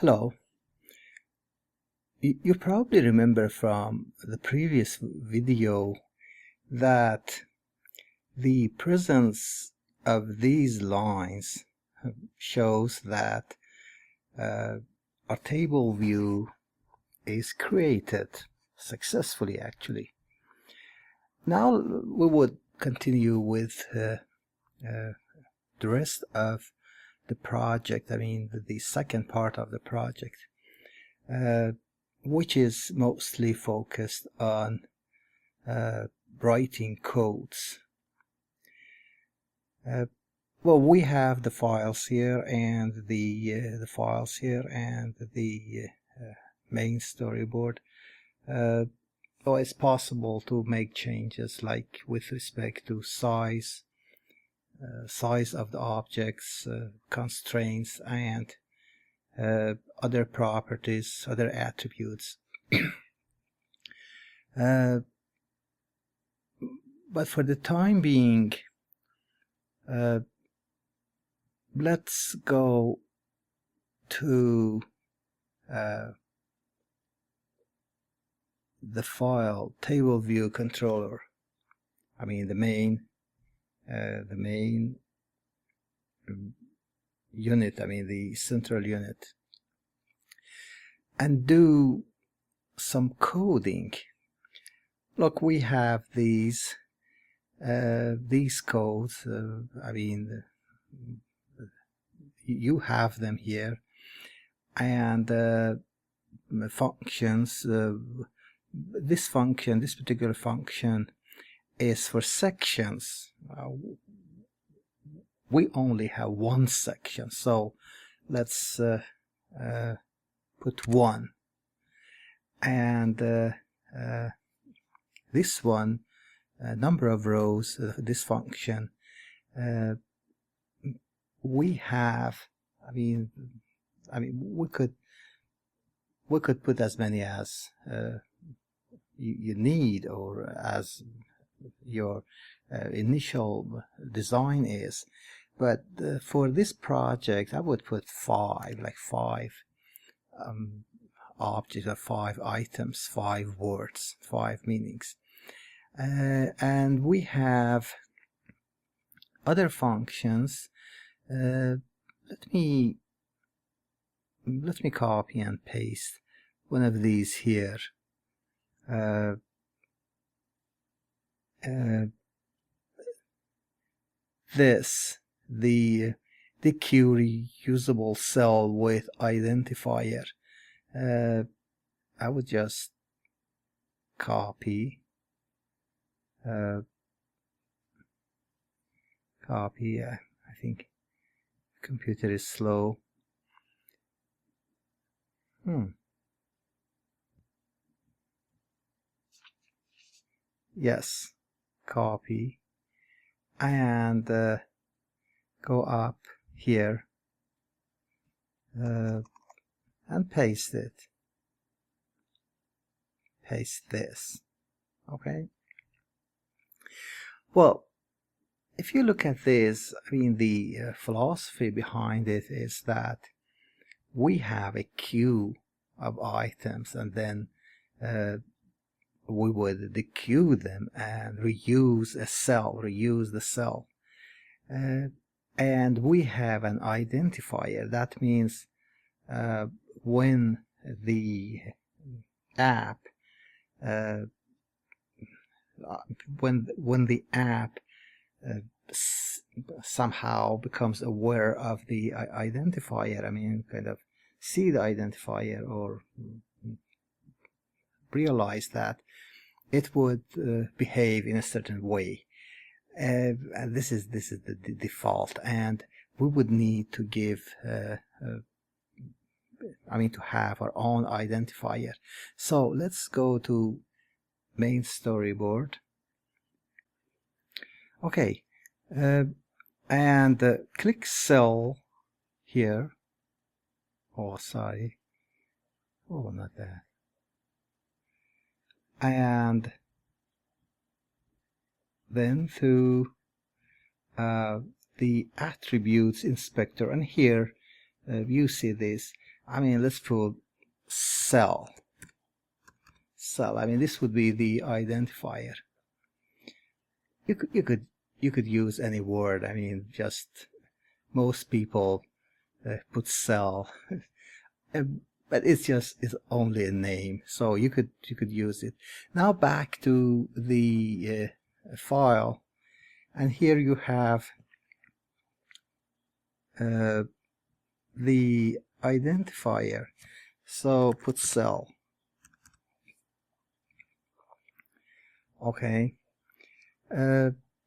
Hello. You probably remember from the previous video that the presence of these lines shows that our table view is created successfully, actually. Now we would continue with the rest of the project, the second part of the project, which is mostly focused on writing codes. Well, we have the files here and the files here and the main storyboard. So it's possible to make changes like with respect to size of the objects, constraints, and other properties, other attributes. But for the time being, let's go to the file table view controller. The main unit, the central unit, and do some coding. Look, we have these codes. You have them here, and functions. This particular function is for sections. We only have one section, so let's put 1, and this one, number of rows, this function, we have, we could put as many as you need, or as your initial design is. But for this project, I would put 5, like 5 objects, or 5 items, 5 words, 5 meanings. And we have other functions. Let me copy and paste one of these here. This, the query usable cell with identifier. I would just copy. I think the computer is slow. Yes, copy, and go up here and paste it. Paste this. Okay. Well, if you look at this, the philosophy behind it is that we have a queue of items, and then we would dequeue them and reuse the cell. And we have an identifier. That means when the app when the app somehow becomes aware of the identifier, kind of see the identifier or realize that it would behave in a certain way. And this is the default, and we would need to give to have our own identifier. So let's go to main storyboard. Okay, and click cell here. Oh, sorry. Oh, not that. And then to the attributes inspector, and here you see this. I mean, let's put cell. I mean, this would be the identifier. You could use any word. I mean, just most people put cell, but it's only a name, so you could use it. Now back to the file, and here you have the identifier. So put cell. Okay.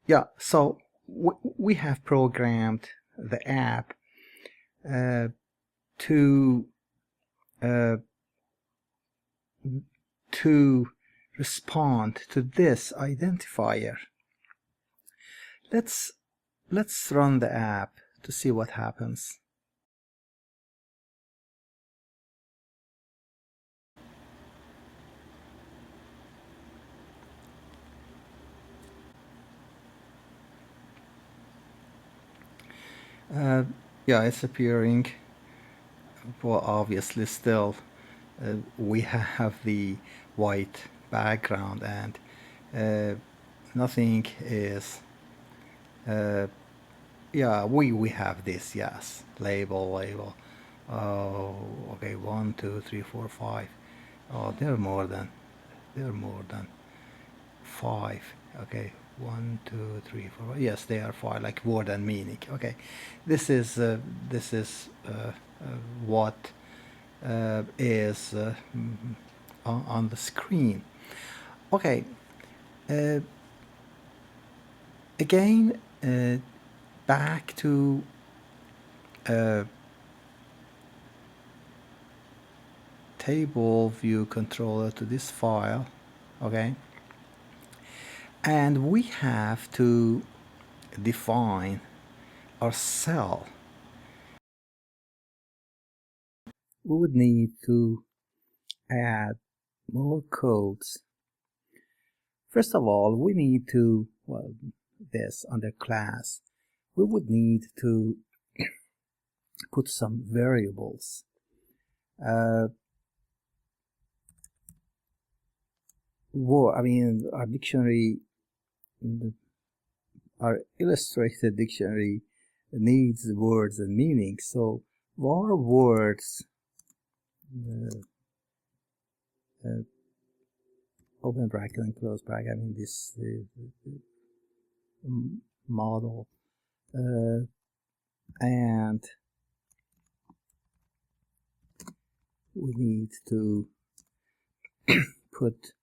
Yeah. So we have programmed the app to respond to this identifier. Let's run the app to see what happens. Yeah, it's appearing. Well, obviously still we have the white background, and nothing is yeah, we have this, yes, label. Oh, okay, 1 2 3 4 5. Oh, there are more than 5. Okay, 1 2 3 4. Yes, they are 5, like word and meaning. Okay, this is what is on the screen. Okay, again, back to table view controller, to this file. Okay, and we have to define our cell. We would need to add more codes. First of all, we need to, well, this under class, we would need to put some variables. I mean, our dictionary, our illustrated dictionary needs words and meanings. So var words, open bracket and close bracket, I mean this model, and we need to put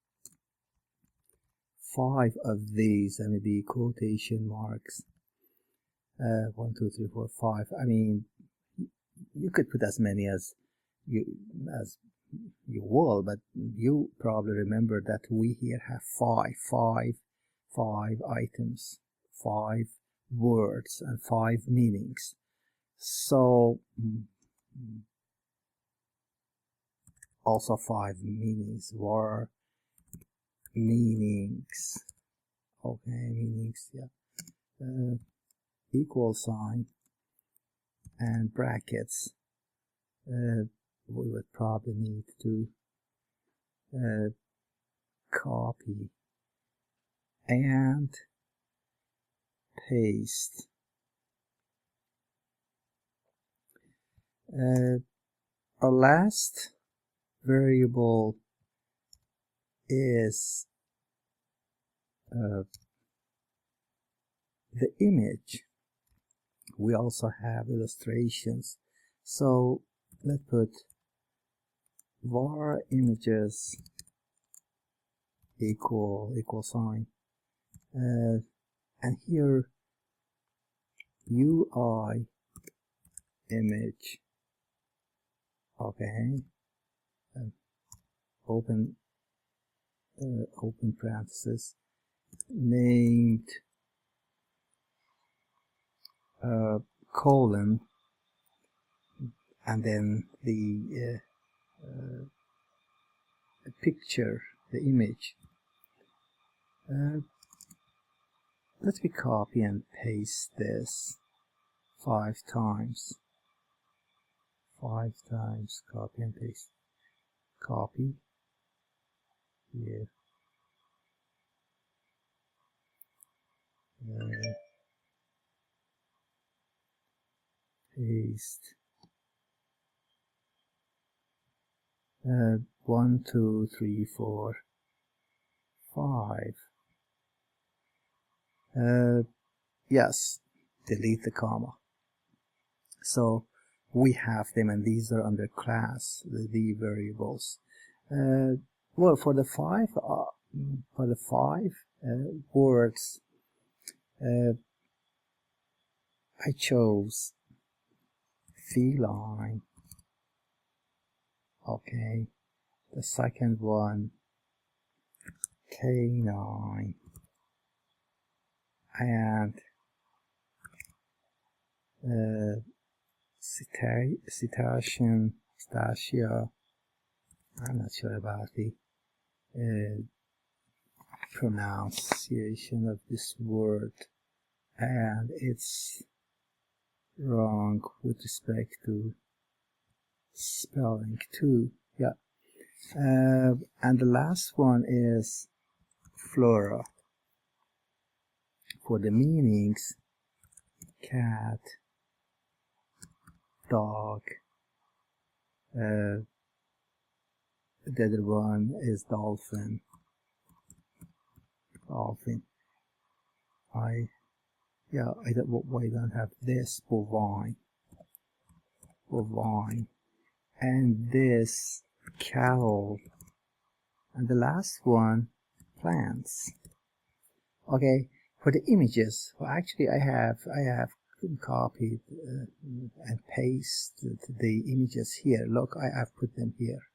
5 of these, I mean the quotation marks, 1 2 3 4 5. I mean, you could put as many as you will, but you probably remember that we here have five items, 5 words, and 5 meanings. So also 5 meanings were meanings. Okay, meanings, yeah. Equal sign and brackets. We would probably need to copy and paste. Our last variable is the image. We also have illustrations, so let's put var images equal sign, and here UI image. Okay, open parenthesis, named colon, and then the picture, the image. Let me copy and paste this 5 times. 5 times, copy and paste. Copy here, paste, 1, 2, 3, 4, 5. Yes, delete the comma. So we have them, and these are under class, the variables. Well, for the five words, I chose feline. Okay, the second one, canine, and cetacean, cetacea. I'm not sure about the pronunciation of this word, and it's wrong with respect to spelling too. Yeah. And the last one is flora. For the meanings, cat, dog, the other one is dolphin. I don't have this, bovine, and this cow, and the last one, plants. Okay, for the images, well, actually I have copied and pasted the images here. Look, I've put them here,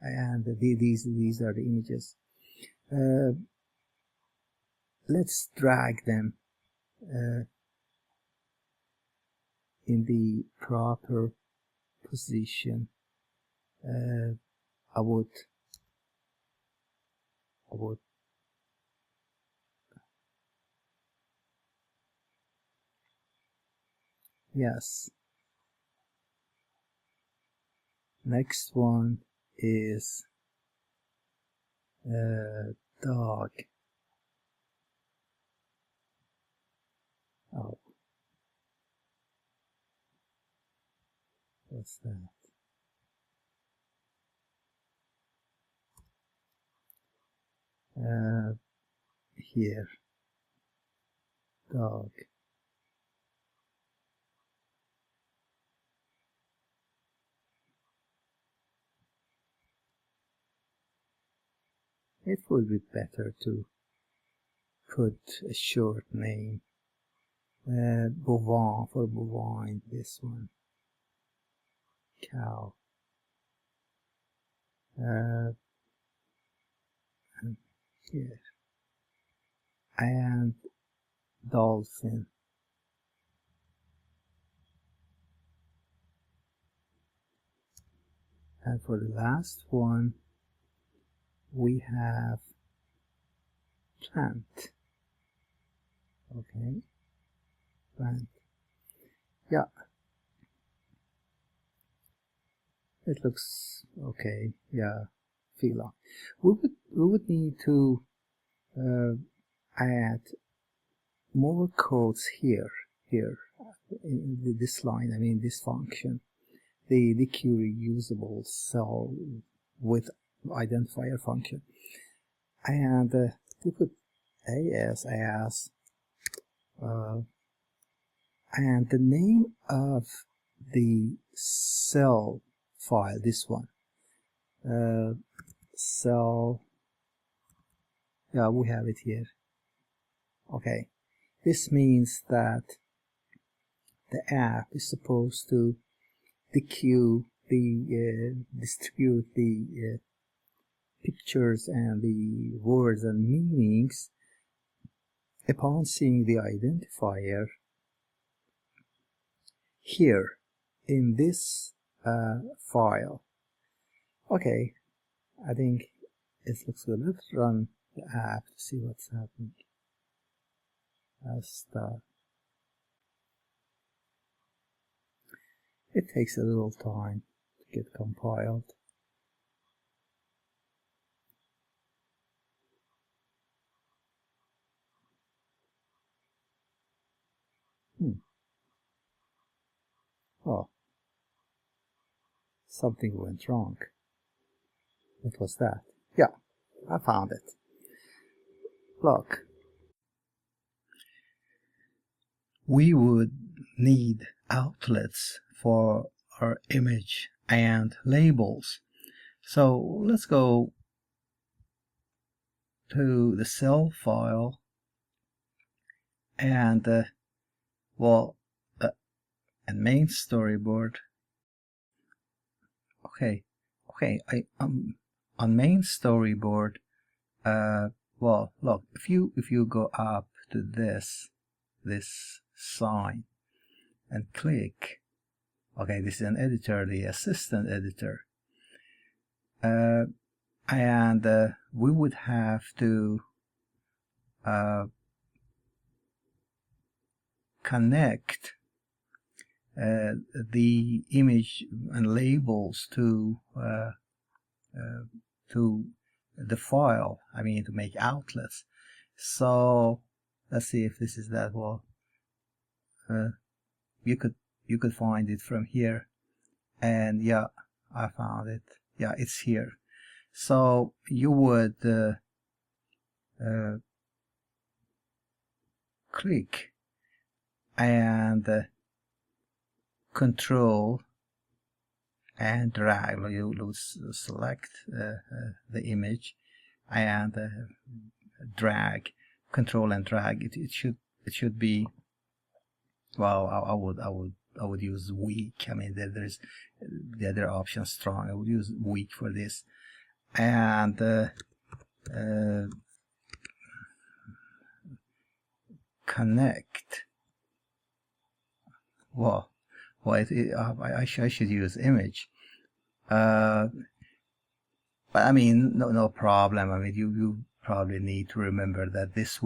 and these are the images. Let's drag them in the proper position. I would yes. Next one is dog. Oh, what's that? Here, dog. It would be better to put a short name. Bovine, for bovine, this one. Cow. And here. And dolphin. And for the last one, we have plant. Okay, plant. Yeah, it looks okay. Yeah, feline. We would need to add more codes here in this line. I mean this function, the query usable cell with identifier function, and we put as and the name of the cell file, this one, cell, yeah, we have it here. Okay, this means that the app is supposed to distribute the pictures and the words and meanings upon seeing the identifier here in this file. Okay, I think it looks good. Let's run the app to see what's happening. Start. it takes a little time to get compiled. Oh, something went wrong. What was that? Yeah, I found it. Look, we would need outlets for our image and labels. So let's go to the cell file and and main storyboard. Okay, on main storyboard. Well, look, if you go up to this sign and click, okay, this is an editor, the assistant editor, and we would have to connect the image and labels to the file, I mean, to make outlets. So let's see if this is that. Well, you could find it from here, and yeah, I found it. Yeah, it's here. So you would click and control and drag. You select the image and drag, control and drag. It should be, well, I would use weak. I mean, there's the other option strong. I would use weak for this, and connect. Well, I should use image. But I mean, no problem. I mean, you probably need to remember that this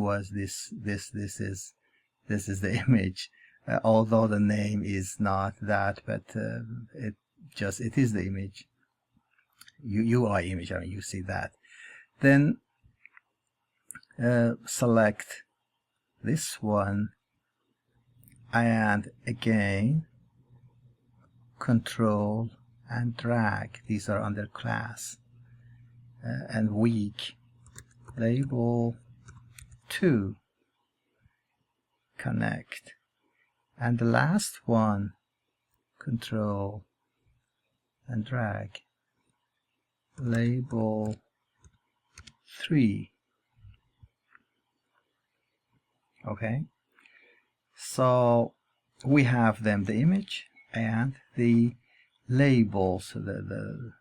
is the image, although the name is not that, but it is the image. UI image. I mean, you see that. Then select this one, and again control and drag. These are under class, and weak, label 2, connect, and the last one, control and drag, label 3. Okay, so we have them, the image and the labels, the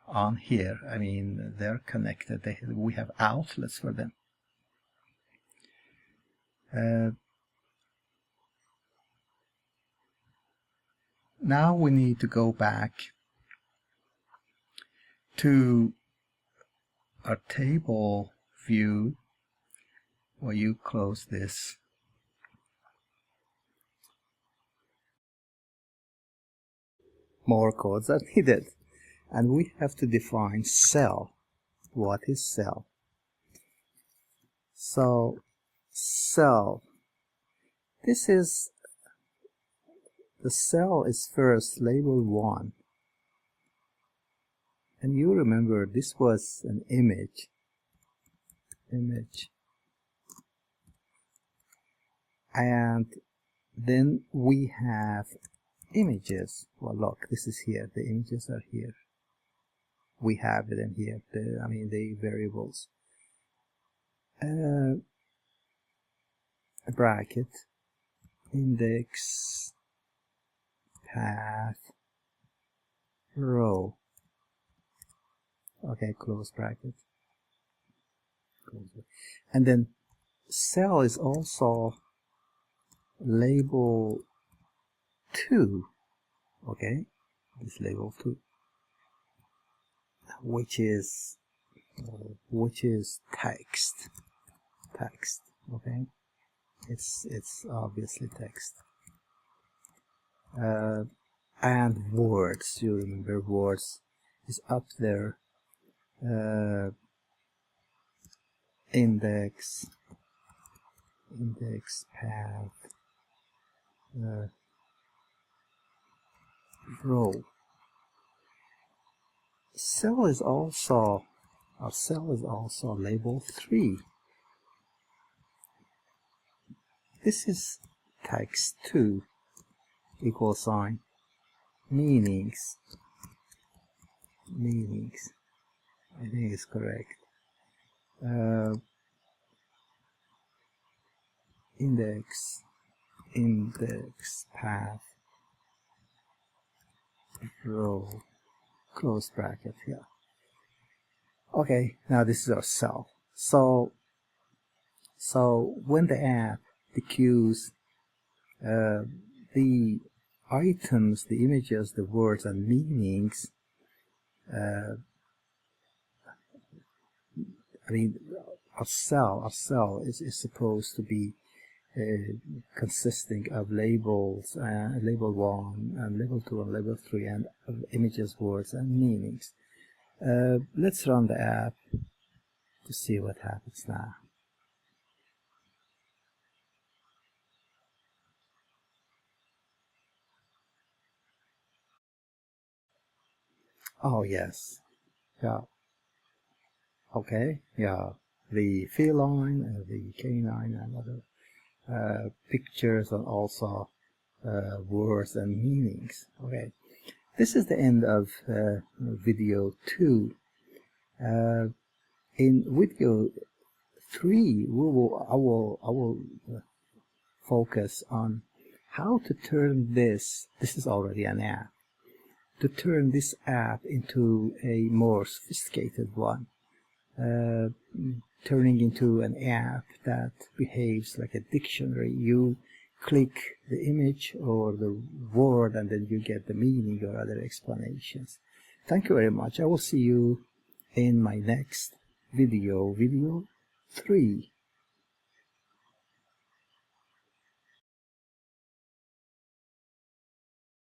on here. I mean, they're connected. We have outlets for them. Now we need to go back to our table view, where you close this. More codes are needed, and we have to define cell. What is cell? So cell, this is, the cell is first label 1, and you remember this was an image, and then we have images. Well, look, this is here, the images are here, we have them here, the variables, a bracket, index, path, row. Okay, close bracket, and then cell is also label 2. Okay, this label 2, which is text. Okay, it's obviously text, and words. You remember words is up there. Index path row. Cell is also label 3. This is text 2 equal sign meanings. I think it's correct. Index path row close bracket. Yeah. Okay, now this is our cell. So when the app queues the items, the images, the words and meanings, I mean, our cell is supposed to be consisting of labels, label 1 and label 2 and label 3, and of images, words and meanings. Let's run the app to see what happens now. Oh yes, yeah. Okay, yeah. The feline, the canine, and other pictures, and also words and meanings. Okay, this is the end of video 2. In video 3, I will focus on how to turn this is already an app, to turn this app into a more sophisticated one, turning into an app that behaves like a dictionary. You click the image or the word and then you get the meaning or other explanations. Thank you very much. I will see you in my next video 3.